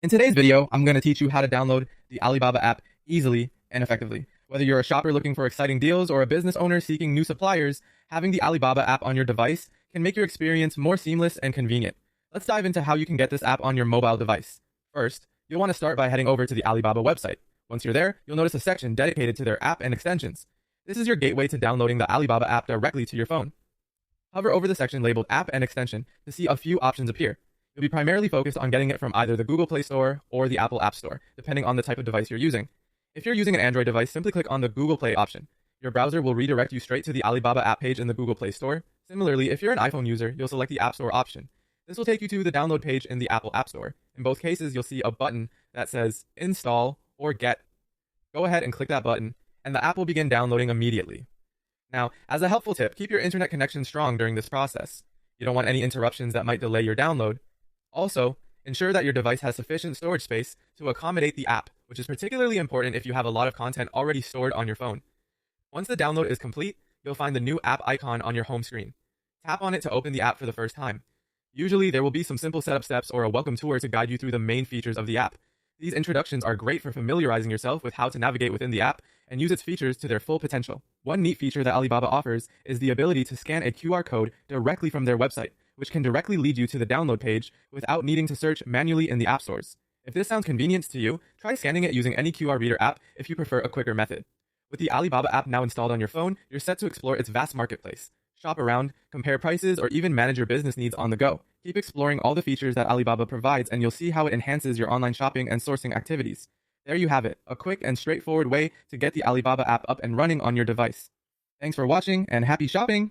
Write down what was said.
In today's video, I'm going to teach you how to download the Alibaba app easily and effectively. Whether you're a shopper looking for exciting deals or a business owner seeking new suppliers, having the Alibaba app on your device can make your experience more seamless and convenient. Let's dive into how you can get this app on your mobile device. First, you'll want to start by heading over to the Alibaba website. Once you're there, you'll notice a section dedicated to their app and extensions. This is your gateway to downloading the Alibaba app directly to your phone. Hover over the section labeled App and Extension to see a few options appear. You'll be primarily focused on getting it from either the Google Play Store or the Apple App Store, depending on the type of device you're using. If you're using an Android device, simply click on the Google Play option. Your browser will redirect you straight to the Alibaba app page in the Google Play Store. Similarly, if you're an iPhone user, you'll select the App Store option. This will take you to the download page in the Apple App Store. In both cases, you'll see a button that says Install or Get. Go ahead and click that button, and the app will begin downloading immediately. Now, as a helpful tip, keep your internet connection strong during this process. You don't want any interruptions that might delay your download. Also, ensure that your device has sufficient storage space to accommodate the app, which is particularly important if you have a lot of content already stored on your phone. Once the download is complete, you'll find the new app icon on your home screen. Tap on it to open the app for the first time. Usually, there will be some simple setup steps or a welcome tour to guide you through the main features of the app. These introductions are great for familiarizing yourself with how to navigate within the app and use its features to their full potential. One neat feature that Alibaba offers is the ability to scan a QR code directly from their website, which can directly lead you to the download page without needing to search manually in the app stores. If this sounds convenient to you, try scanning it using any QR reader app if you prefer a quicker method. With the Alibaba app now installed on your phone, you're set to explore its vast marketplace. Shop around, compare prices, or even manage your business needs on the go. Keep exploring all the features that Alibaba provides, and you'll see how it enhances your online shopping and sourcing activities. There you have it, a quick and straightforward way to get the Alibaba app up and running on your device. Thanks for watching, and happy shopping!